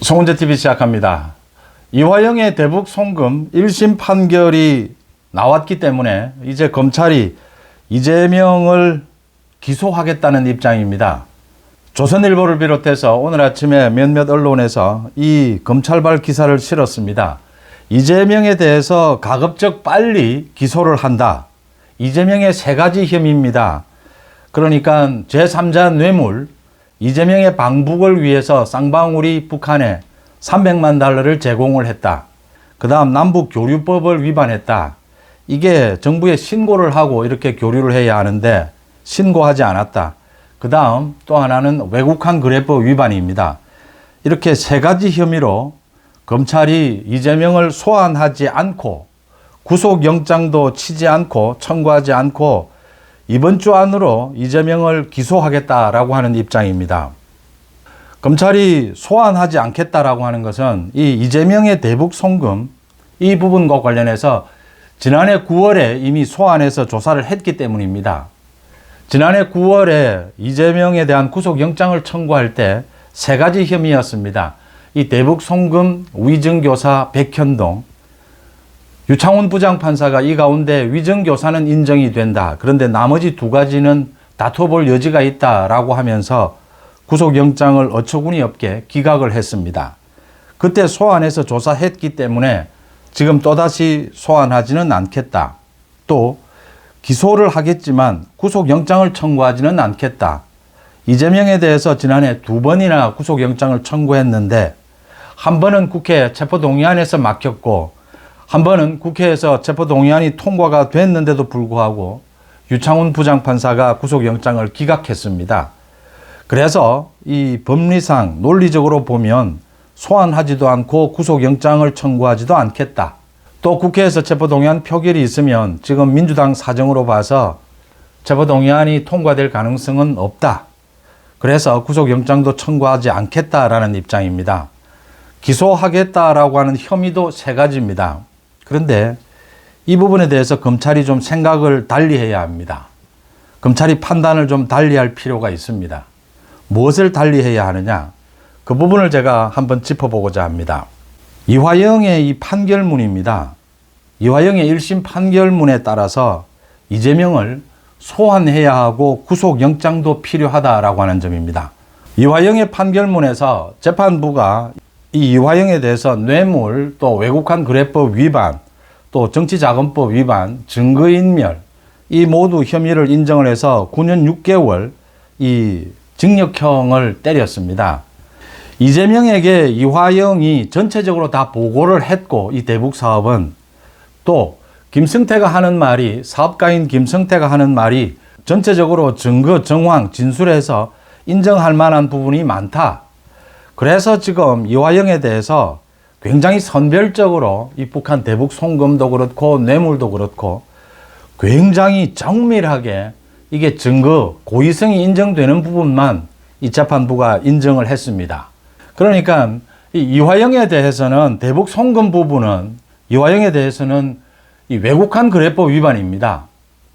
송은재TV 시작합니다. 이화영의 대북 송금 1심 판결이 나왔기 때문에 이제 검찰이 이재명을 기소하겠다는 입장입니다. 조선일보를 비롯해서 오늘 아침에 몇몇 언론에서 이 검찰발 기사를 실었습니다. 이재명에 대해서 가급적 빨리 기소를 한다. 이재명의 세 가지 혐의입니다. 그러니까 제3자 뇌물, 이재명의 방북을 위해서 쌍방울이 북한에 300만 달러를 제공을 했다. 그 다음 남북교류법을 위반했다. 이게 정부에 신고를 하고 이렇게 교류를 해야 하는데 신고하지 않았다. 그 다음 또 하나는 외국환 거래법 위반입니다. 이렇게 세 가지 혐의로 검찰이 이재명을 소환하지 않고 구속영장도 치지 않고 청구하지 않고 이번 주 안으로 이재명을 기소하겠다라고 하는 입장입니다. 검찰이 소환하지 않겠다라고 하는 것은 이 이재명의 대북 송금 이 부분과 관련해서 지난해 9월에 이미 소환해서 조사를 했기 때문입니다. 지난해 9월에 이재명에 대한 구속영장을 청구할 때 세 가지 혐의였습니다. 이 대북 송금 위증교사 백현동, 유창훈 부장판사가 이 가운데 위증교사는 인정이 된다. 그런데 나머지 두 가지는 다퉈볼 여지가 있다라고 하면서 구속영장을 어처구니 없게 기각을 했습니다. 그때 소환해서 조사했기 때문에 지금 또다시 소환하지는 않겠다. 또 기소를 하겠지만 구속영장을 청구하지는 않겠다. 이재명에 대해서 지난해 2번이나 구속영장을 청구했는데 한 번은 국회 체포동의안에서 막혔고 한 번은 국회에서 체포동의안이 통과가 됐는데도 불구하고 유창훈 부장판사가 구속영장을 기각했습니다. 그래서 이 법리상 논리적으로 보면 소환하지도 않고 구속영장을 청구하지도 않겠다. 또 국회에서 체포동의안 표결이 있으면 지금 민주당 사정으로 봐서 체포동의안이 통과될 가능성은 없다. 그래서 구속영장도 청구하지 않겠다라는 입장입니다. 기소하겠다라고 하는 혐의도 세 가지입니다. 그런데 이 부분에 대해서 검찰이 좀 생각을 달리 해야 합니다. 검찰이 판단을 좀 달리 할 필요가 있습니다. 무엇을 달리 해야 하느냐? 그 부분을 제가 한번 짚어보고자 합니다. 이화영의 이 판결문입니다. 이화영의 1심 판결문에 따라서 이재명을 소환해야 하고 구속영장도 필요하다라고 하는 점입니다. 이화영의 판결문에서 재판부가 이 이화영에 대해서 뇌물, 또 외국환 거래법 위반, 또 정치자금법 위반, 증거인멸 이 모두 혐의를 인정을 해서 9년 6개월 이 징역형을 때렸습니다. 이재명에게 이화영이 전체적으로 다 보고를 했고 이 대북 사업은 또 김성태가 하는 말이 사업가인 김성태가 하는 말이 전체적으로 증거 정황 진술해서 인정할 만한 부분이 많다. 그래서 지금 이화영에 대해서 굉장히 선별적으로 이 북한 대북 송금도 그렇고 뇌물도 그렇고 굉장히 정밀하게 이게 증거 고의성이 인정되는 부분만 이 재판부가 인정을 했습니다. 그러니까 이 이화영에 대해서는 대북 송금 부분은 이화영에 대해서는 이 외국환 거래법 위반입니다.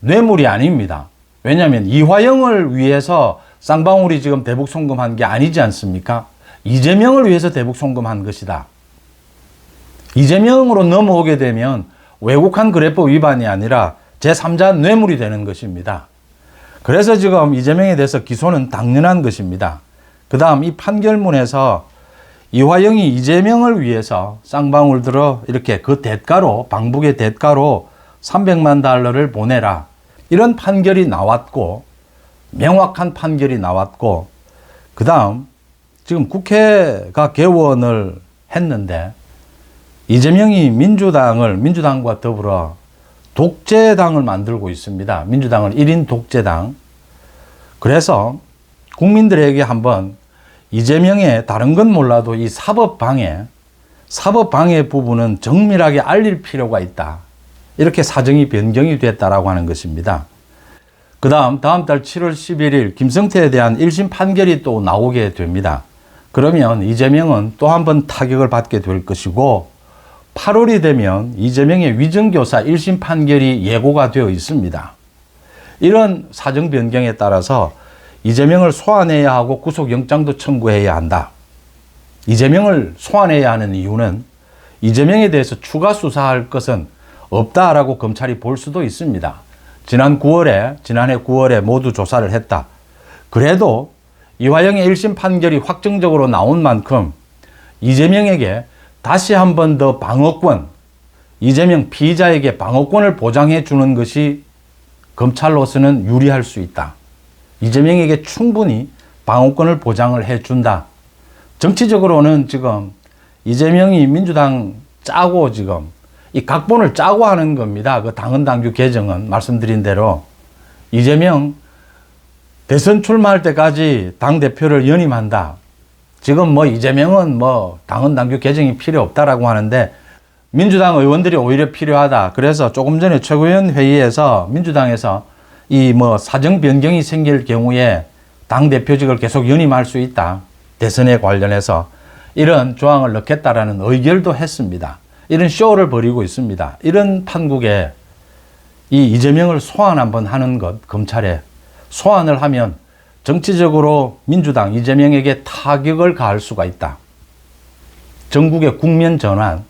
뇌물이 아닙니다. 왜냐하면 이화영을 위해서 쌍방울이 지금 대북 송금한 게 아니지 않습니까? 이재명을 위해서 대북 송금한 것이다. 이재명으로 넘어오게 되면 외국환 거래법 위반이 아니라 제3자 뇌물이 되는 것입니다. 그래서 지금 이재명에 대해서 기소는 당연한 것입니다. 그 다음 이 판결문에서 이화영이 이재명을 위해서 쌍방울 들어 이렇게 그 대가로 방북의 대가로 300만 달러를 보내라. 이런 판결이 나왔고 명확한 판결이 나왔고 그 다음 지금 국회가 개원을 했는데 이재명이 민주당과 더불어 독재당을 만들고 있습니다. 민주당은 1인 독재당. 그래서 국민들에게 한번 이재명의 다른 건 몰라도 이 사법방해 부분은 정밀하게 알릴 필요가 있다. 이렇게 사정이 변경이 됐다라고 하는 것입니다. 그 다음 달 7월 11일 김성태에 대한 1심 판결이 또 나오게 됩니다. 그러면 이재명은 또 한 번 타격을 받게 될 것이고 8월이 되면 이재명의 위증교사 1심 판결이 예고가 되어 있습니다. 이런 사정 변경에 따라서 이재명을 소환해야 하고 구속영장도 청구해야 한다. 이재명을 소환해야 하는 이유는 이재명에 대해서 추가 수사할 것은 없다라고 검찰이 볼 수도 있습니다. 지난해 9월에 모두 조사를 했다. 그래도 이화영의 1심 판결이 확정적으로 나온 만큼 이재명에게 다시 한 번 더 방어권, 이재명 피의자에게 방어권을 보장해 주는 것이 검찰로서는 유리할 수 있다. 이재명에게 충분히 방어권을 보장을 해 준다. 정치적으로는 지금 이재명이 민주당 짜고 지금 이 각본을 짜고 하는 겁니다. 그 당헌당규 개정은 말씀드린 대로 이재명 대선 출마할 때까지 당대표를 연임한다. 지금 뭐 이재명은 뭐 당헌당규 개정이 필요 없다라고 하는데 민주당 의원들이 오히려 필요하다. 그래서 조금 전에 최고위원 회의에서 민주당에서 이 뭐 사정 변경이 생길 경우에 당대표직을 계속 연임할 수 있다. 대선에 관련해서 이런 조항을 넣겠다라는 의결도 했습니다. 이런 쇼를 벌이고 있습니다. 이런 판국에 이 이재명을 소환 한번 하는 것, 검찰에 소환을 하면 정치적으로 민주당 이재명에게 타격을 가할 수가 있다. 전국의 국면 전환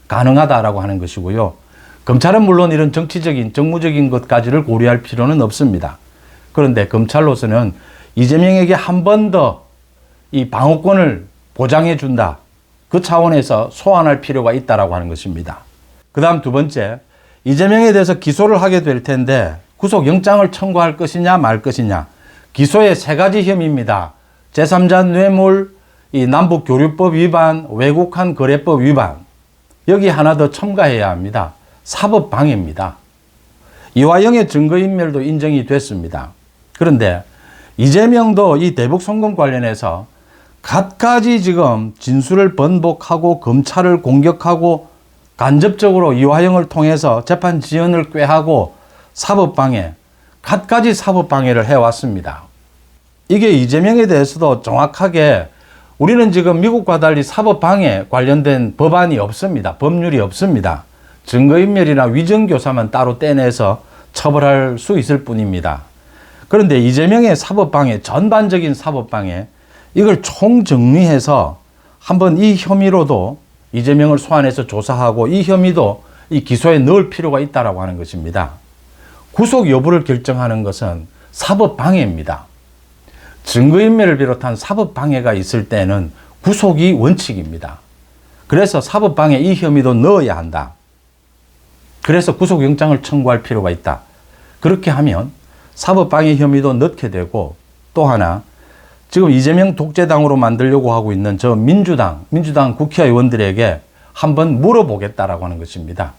가능하다라고 하는 것이고요. 검찰은 물론 이런 정치적인, 정무적인 것까지를 고려할 필요는 없습니다. 그런데 검찰로서는 이재명에게 한 번 더 이 방어권을 보장해 준다. 그 차원에서 소환할 필요가 있다라고 하는 것입니다. 그 다음 두 번째, 이재명에 대해서 기소를 하게 될 텐데 구속영장을 청구할 것이냐 말 것이냐. 기소의 세 가지 혐의입니다. 제3자 뇌물, 이 남북교류법 위반, 외국한 거래법 위반. 여기 하나 더 첨가해야 합니다. 사법방해입니다. 이화영의 증거인멸도 인정이 됐습니다. 그런데 이재명도 이 대북송금 관련해서 갖가지 지금 진술을 번복하고 검찰을 공격하고 간접적으로 이화영을 통해서 재판 지연을 꾀하고 사법방해, 갖가지 사법방해를 해왔습니다. 이게 이재명에 대해서도 정확하게 우리는 지금 미국과 달리 사법방해 관련된 법안이 없습니다. 법률이 없습니다. 증거인멸이나 위정교사만 따로 떼내서 처벌할 수 있을 뿐입니다. 그런데 이재명의 사법방해, 전반적인 사법방해, 이걸 총정리해서 한번 이 혐의로도 이재명을 소환해서 조사하고 이 혐의도 이 기소에 넣을 필요가 있다고 하는 것입니다. 구속 여부를 결정하는 것은 사법방해입니다. 증거인멸을 비롯한 사법방해가 있을 때는 구속이 원칙입니다. 그래서 사법방해 이 혐의도 넣어야 한다. 그래서 구속영장을 청구할 필요가 있다. 그렇게 하면 사법방해 혐의도 넣게 되고 또 하나 지금 이재명 독재당으로 만들려고 하고 있는 저 민주당 국회의원들에게 한번 물어보겠다라고 하는 것입니다.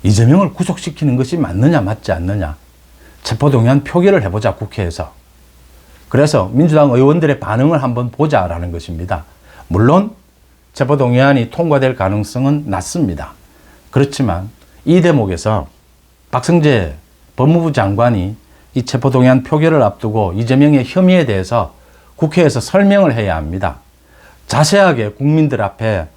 이재명을 구속시키는 것이 맞느냐 맞지 않느냐. 체포동의안 표결을 해보자 국회에서. 그래서 민주당 의원들의 반응을 한번 보자라는 것입니다. 물론 체포동의안이 통과될 가능성은 낮습니다. 그렇지만 이 대목에서 박성재 법무부 장관이 이 체포동의안 표결을 앞두고 이재명의 혐의에 대해서 국회에서 설명을 해야 합니다. 자세하게 국민들 앞에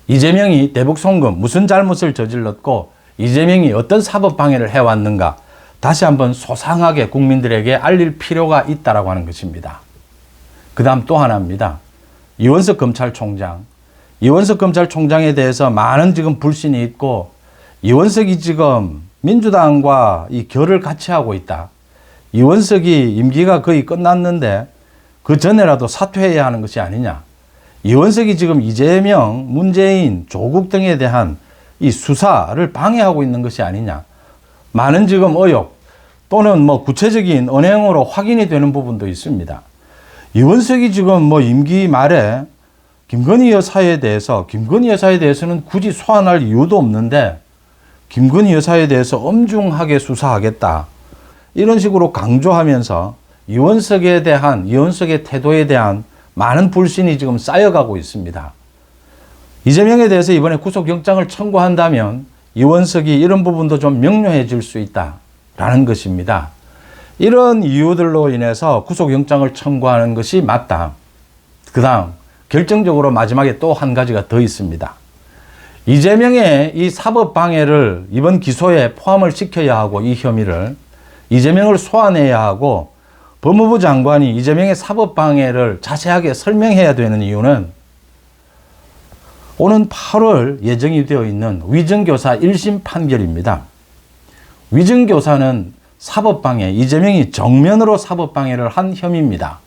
이재명이 대북송금 무슨 잘못을 저질렀고 이재명이 어떤 사법방해를 해왔는가 다시 한번 소상하게 국민들에게 알릴 필요가 있다고 하는 것입니다. 그 다음 또 하나입니다. 이원석 검찰총장. 이원석 검찰총장에 대해서 많은 지금 불신이 있고 이원석이 지금 민주당과 이 결을 같이 하고 있다. 이원석이 임기가 거의 끝났는데 그 전에라도 사퇴해야 하는 것이 아니냐. 이원석이 지금 이재명, 문재인, 조국 등에 대한 이 수사를 방해하고 있는 것이 아니냐. 많은 지금 의혹 또는 뭐 구체적인 언행으로 확인이 되는 부분도 있습니다. 이원석이 지금 뭐 임기 말에 김건희 여사에 대해서는 굳이 소환할 이유도 없는데 김건희 여사에 대해서 엄중하게 수사하겠다. 이런 식으로 강조하면서 이원석의 태도에 대한 많은 불신이 지금 쌓여가고 있습니다. 이재명에 대해서 이번에 구속영장을 청구한다면 이원석이 이런 부분도 좀 명료해질 수 있다라는 것입니다. 이런 이유들로 인해서 구속영장을 청구하는 것이 맞다. 그 다음 결정적으로 마지막에 또 한 가지가 더 있습니다. 이재명의 이 사법방해를 이번 기소에 포함을 시켜야 하고 이 혐의를 이재명을 소환해야 하고 법무부 장관이 이재명의 사법방해를 자세하게 설명해야 되는 이유는 오는 8월 예정이 되어 있는 위정교사 1심 판결입니다. 위정교사는 사법방해, 이재명이 정면으로 사법방해를 한 혐의입니다.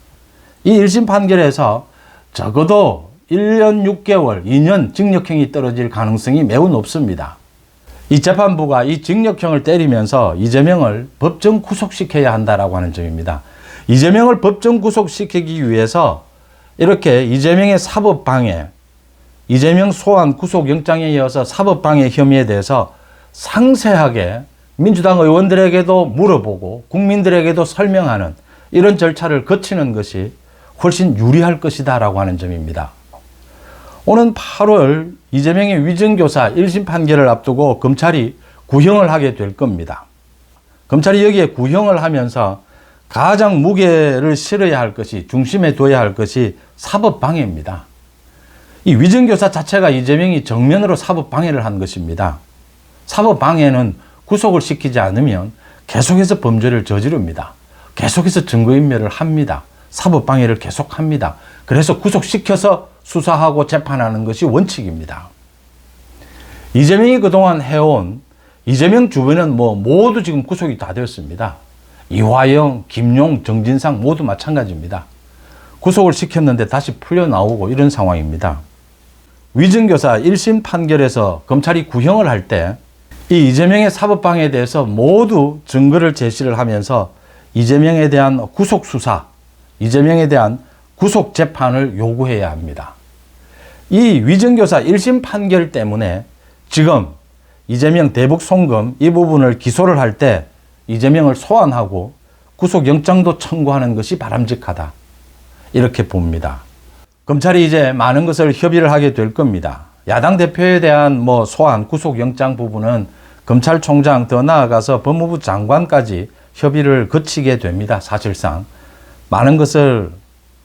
이 1심 판결에서 적어도 1년 6개월, 2년 징역형이 떨어질 가능성이 매우 높습니다. 이 재판부가 이 징역형을 때리면서 이재명을 법정 구속시켜야 한다라고 하는 점입니다. 이재명을 법정 구속시키기 위해서 이렇게 이재명의 사법방해, 이재명 소환 구속영장에 이어서 사법방해 혐의에 대해서 상세하게 민주당 의원들에게도 물어보고 국민들에게도 설명하는 이런 절차를 거치는 것이 훨씬 유리할 것이다 라고 하는 점입니다. 오는 8월 이재명의 위정교사 1심 판결을 앞두고 검찰이 구형을 하게 될 겁니다. 검찰이 여기에 구형을 하면서 가장 무게를 실어야 할 것이, 중심에 둬야 할 것이 사법방해입니다. 이 위정교사 자체가 이재명이 정면으로 사법방해를 한 것입니다. 사법방해는 구속을 시키지 않으면 계속해서 범죄를 저지릅니다. 계속해서 증거인멸을 합니다. 사법방해를 계속합니다. 그래서 구속시켜서 수사하고 재판하는 것이 원칙입니다. 이재명이 그동안 해온 이재명 주변은 모두 지금 구속이 다 되었습니다. 이화영, 김용, 정진상 모두 마찬가지입니다. 구속을 시켰는데 다시 풀려 나오고 이런 상황입니다. 위정교사 1심 판결에서 검찰이 구형을 할 때 이 이재명의 사법방해에 대해서 모두 증거를 제시를 하면서 이재명에 대한 구속수사, 이재명에 대한 구속재판을 요구해야 합니다. 이 위정교사 1심 판결 때문에 지금 이재명 대북 송금 이 부분을 기소를 할 때 이재명을 소환하고 구속영장도 청구하는 것이 바람직하다. 이렇게 봅니다. 검찰이 이제 많은 것을 협의를 하게 될 겁니다. 야당 대표에 대한 소환, 구속영장 부분은 검찰총장 더 나아가서 법무부 장관까지 협의를 거치게 됩니다. 사실상 많은 것을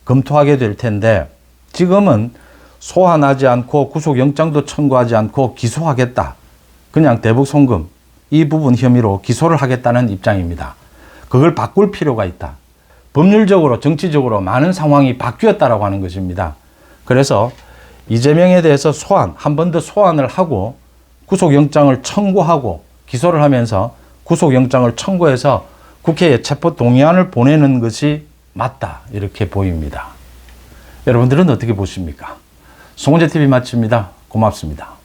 검토하게 될 텐데 지금은 소환하지 않고 구속영장도 청구하지 않고 기소하겠다. 그냥 대북 송금 이 부분 혐의로 기소를 하겠다는 입장입니다. 그걸 바꿀 필요가 있다. 법률적으로 정치적으로 많은 상황이 바뀌었다라고 하는 것입니다. 그래서 이재명에 대해서 한 번 더 소환을 하고 구속영장을 청구하고 기소를 하면서 구속영장을 청구해서 국회에 체포동의안을 보내는 것이 맞다 이렇게 보입니다. 여러분들은 어떻게 보십니까? 송은재TV 마칩니다. 고맙습니다.